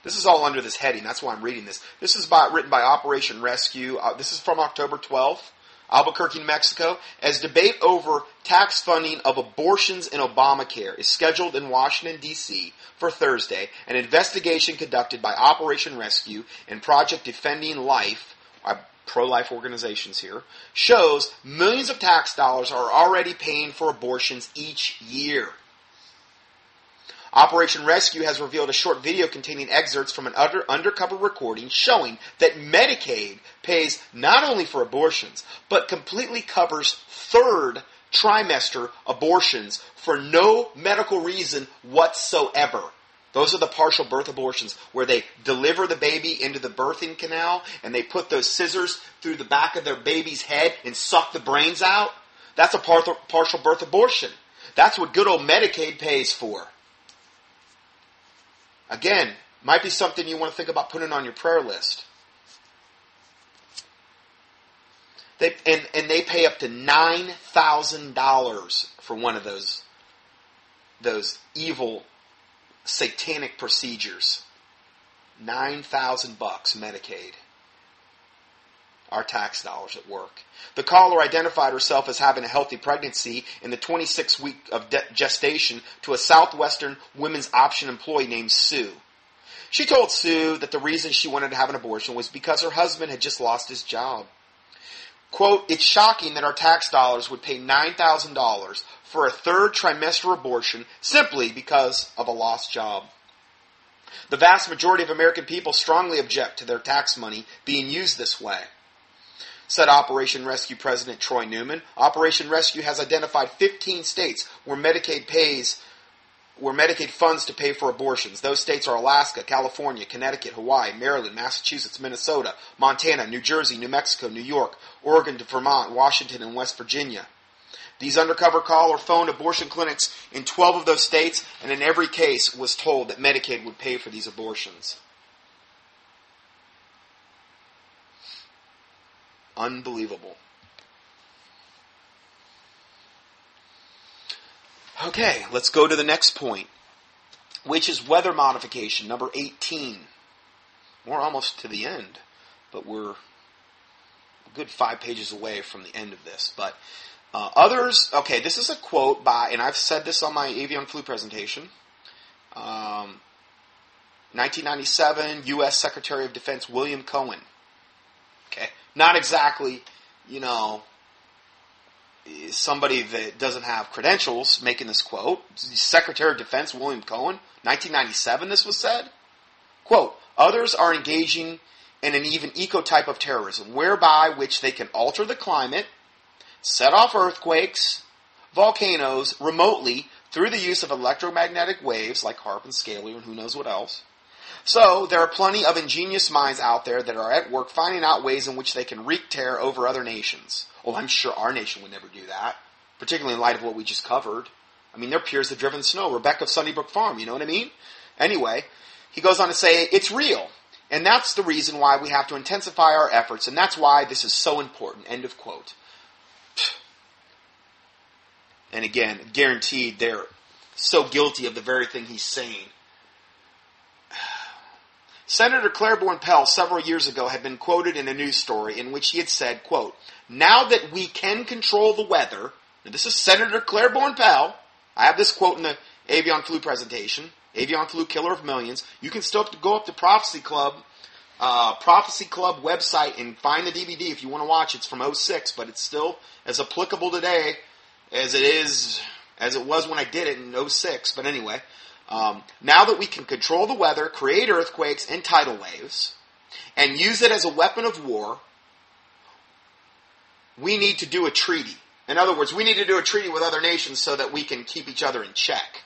This is all under this heading. That's why I'm reading this. This is written by Operation Rescue. This is from October 12th. Albuquerque, New Mexico, as debate over tax funding of abortions in Obamacare is scheduled in Washington, D.C. for Thursday, an investigation conducted by Operation Rescue and Project Defending Life, pro-life organizations here, shows millions of tax dollars are already paying for abortions each year. Operation Rescue has revealed a short video containing excerpts from an undercover recording showing that Medicaid pays not only for abortions, but completely covers third trimester abortions for no medical reason whatsoever. Those are the partial birth abortions where they deliver the baby into the birthing canal and they put those scissors through the back of their baby's head and suck the brains out. That's a partial birth abortion. That's what good old Medicaid pays for. Again, might be something you want to think about putting on your prayer list. They pay up to $9,000 for one of those evil satanic procedures. $9,000 Medicaid. Our tax dollars at work. The caller identified herself as having a healthy pregnancy in the 26th week of gestation to a Southwestern Women's Option employee named Sue. She told Sue that the reason she wanted to have an abortion was because her husband had just lost his job. Quote, it's shocking that our tax dollars would pay $9,000 for a third trimester abortion simply because of a lost job. The vast majority of American people strongly object to their tax money being used this way, said Operation Rescue President Troy Newman. Operation Rescue has identified 15 states where Medicaid funds to pay for abortions. Those states are Alaska, California, Connecticut, Hawaii, Maryland, Massachusetts, Minnesota, Montana, New Jersey, New Mexico, New York, Oregon, Vermont, Washington, and West Virginia. These undercover call or phone abortion clinics in 12 of those states, and in every case was told that Medicaid would pay for these abortions. Unbelievable. Okay, let's go to the next point, which is weather modification, number 18. We're almost to the end, but we're a good 5 pages away from the end of this. But others, okay, this is a quote by, and I've said this on my avian flu presentation, 1997 U.S. Secretary of Defense William Cohen. Okay, not exactly, somebody that doesn't have credentials making this quote. Secretary of Defense William Cohen, 1997 this was said. Quote, others are engaging in an even eco-type of terrorism, whereby which they can alter the climate, set off earthquakes, volcanoes remotely through the use of electromagnetic waves like HAARP and scalar and who knows what else. So there are plenty of ingenious minds out there that are at work finding out ways in which they can wreak terror over other nations. Oh, I'm sure our nation would never do that, particularly in light of what we just covered. I mean, their peers have driven snow. Rebecca of Sunnybrook Farm, you know what I mean? Anyway, he goes on to say, it's real. And that's the reason why we have to intensify our efforts, and that's why this is so important. End of quote. And again, guaranteed they're so guilty of the very thing he's saying. Senator Claiborne Pell several years ago had been quoted in a news story in which he had said, quote, now that we can control the weather, and this is Senator Claiborne Pell, I have this quote in the Avian Flu presentation, Avian Flu Killer of Millions. You can still go up to Prophecy Club website and find the DVD if you want to watch. It's from 2006, but it's still as applicable today as it was when I did it in 2006. But anyway, now that we can control the weather, create earthquakes and tidal waves, and use it as a weapon of war, we need to do a treaty. In other words, we need to do a treaty with other nations so that we can keep each other in check.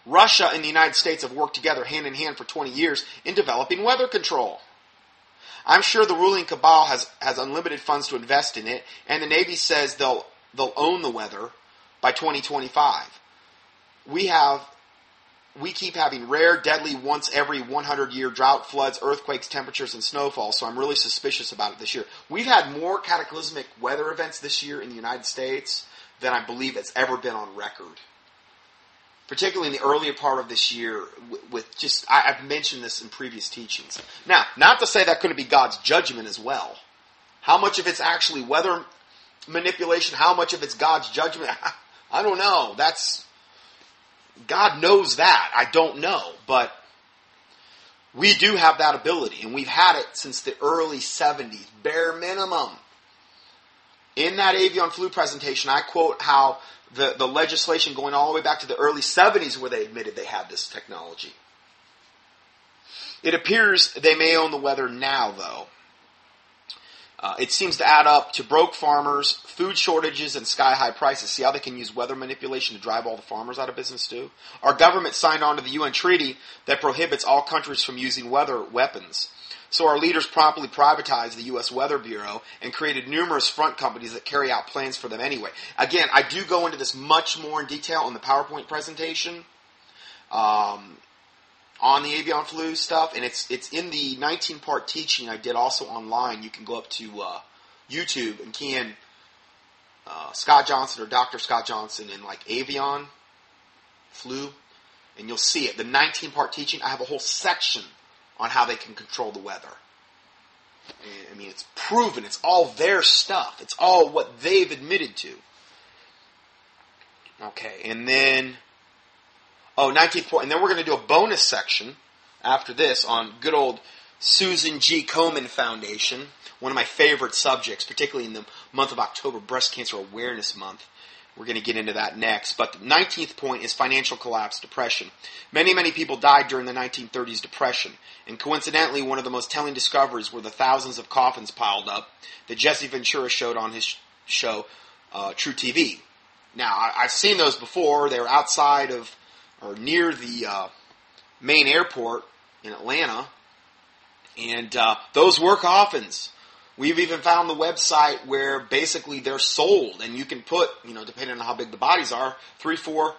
Russia and the United States have worked together hand in hand for 20 years in developing weather control. I'm sure the ruling cabal has unlimited funds to invest in it, and the Navy says they'll own the weather by 2025. We keep having rare, deadly, once every 100-year drought, floods, earthquakes, temperatures, and snowfall, so I'm really suspicious about it this year. We've had more cataclysmic weather events this year in the United States than I believe it's ever been on record. Particularly in the earlier part of this year, I've mentioned this in previous teachings. Now, not to say that couldn't be God's judgment as well. How much of it's actually weather manipulation, how much of it's God's judgment, I don't know. God knows that. I don't know. But we do have that ability, and we've had it since the early 70s, bare minimum. In that avian flu presentation, I quote how the legislation going all the way back to the early 70s where they admitted they had this technology. It appears they may own the weather now, though. It seems to add up to broke farmers, food shortages, and sky-high prices. See how they can use weather manipulation to drive all the farmers out of business, too? Our government signed on to the UN treaty that prohibits all countries from using weather weapons. So our leaders promptly privatized the U.S. Weather Bureau and created numerous front companies that carry out plans for them anyway. Again, I do go into this much more in detail in the PowerPoint presentation. On the avian flu stuff, and it's in the 19-part teaching I did also online. You can go up to YouTube and key in Scott Johnson or Dr. Scott Johnson in like avian flu, and you'll see it. The 19-part teaching, I have a whole section on how they can control the weather. I mean, it's proven. It's all their stuff. It's all what they've admitted to. Okay, and then... 19th point. And then we're going to do a bonus section after this on good old Susan G. Komen Foundation, one of my favorite subjects, particularly in the month of October, Breast Cancer Awareness Month. We're going to get into that next. But the 19th point is financial collapse, depression. Many, many people died during the 1930s depression. And coincidentally, one of the most telling discoveries were the thousands of coffins piled up that Jesse Ventura showed on his show, True TV. Now, I've seen those before. They were outside of, or near the main airport in Atlanta. And those were coffins. We've even found the website where basically they're sold, and you can put, depending on how big the bodies are, 3-4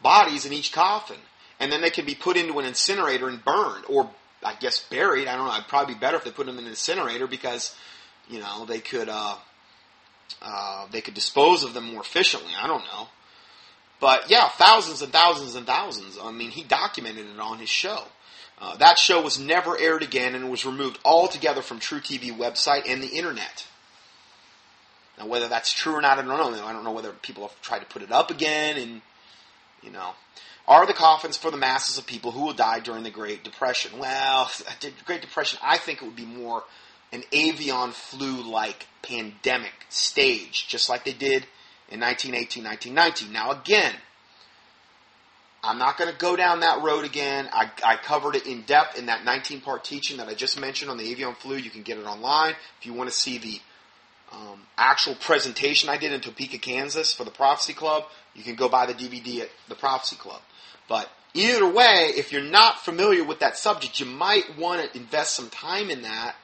bodies in each coffin. And then they can be put into an incinerator and burned, or I guess buried. I don't know. It'd probably be better if they put them in an incinerator because, they could dispose of them more efficiently. I don't know. But yeah, thousands and thousands and thousands. I mean, he documented it on his show. That show was never aired again and was removed altogether from True TV website and the internet. Now, whether that's true or not, I don't know. I don't know whether people have tried to put it up again. And, are the coffins for the masses of people who will die during the Great Depression? Well, the Great Depression, I think it would be more an avian flu-like pandemic stage, just like they did in 1918, 1919. Now, again, I'm not going to go down that road again. I covered it in depth in that 19-part teaching that I just mentioned on the avian flu. You can get it online. If you want to see the actual presentation I did in Topeka, Kansas for the Prophecy Club, you can go buy the DVD at the Prophecy Club. But either way, if you're not familiar with that subject, you might want to invest some time in that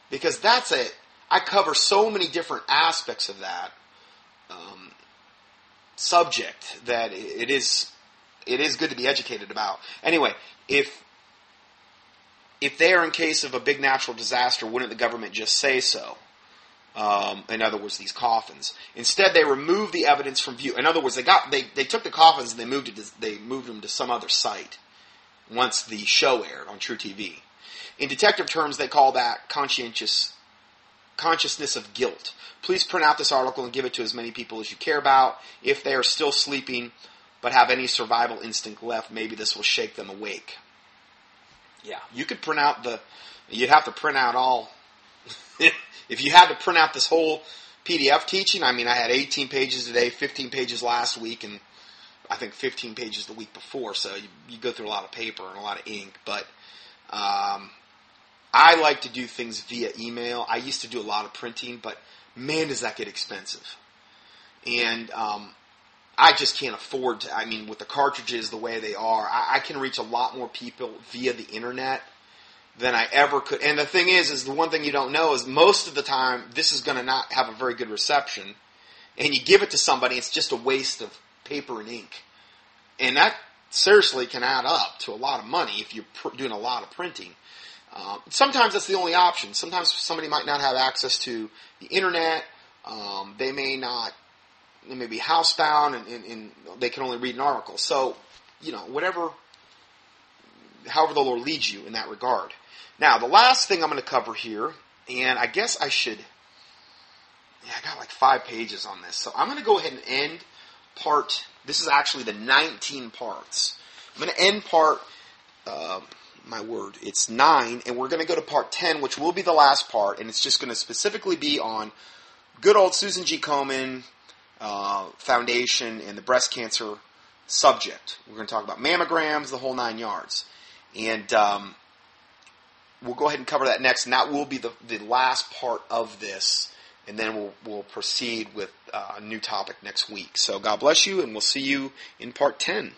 because I cover so many different aspects of that subject that it is good to be educated about. Anyway, if they are in case of a big natural disaster, wouldn't the government just say so? In other words, these coffins. Instead, they removed the evidence from view. In other words, they took the coffins and they moved them to some other site once the show aired on True TV. In detective terms, they call that consciousness of guilt. Please print out this article and give it to as many people as you care about. If they are still sleeping but have any survival instinct left, maybe this will shake them awake. Yeah, you could print out you'd have to print out all, if you had to print out this whole PDF teaching, I mean, I had 18 pages today, 15 pages last week, and I think 15 pages the week before, so you go through a lot of paper and a lot of ink, but I like to do things via email. I used to do a lot of printing, but man, does that get expensive. And I just can't afford to, with the cartridges the way they are, I can reach a lot more people via the internet than I ever could. And the thing is the one thing you don't know is most of the time this is going to not have a very good reception. And you give it to somebody, it's just a waste of paper and ink. And that seriously can add up to a lot of money if you're doing a lot of printing. Sometimes that's the only option. Sometimes somebody might not have access to the internet. They may be housebound and they can only read an article. So, however the Lord leads you in that regard. Now, the last thing I'm going to cover here, and I guess I got like 5 pages on this. So I'm going to go ahead and end this is actually the 19 parts. I'm going to end it's 9, and we're going to go to part 10, which will be the last part, and it's just going to specifically be on good old Susan G. Komen Foundation and the breast cancer subject. We're going to talk about mammograms, the whole 9 yards. And we'll go ahead and cover that next, and that will be the last part of this, and then we'll proceed with a new topic next week. So God bless you, and we'll see you in part 10.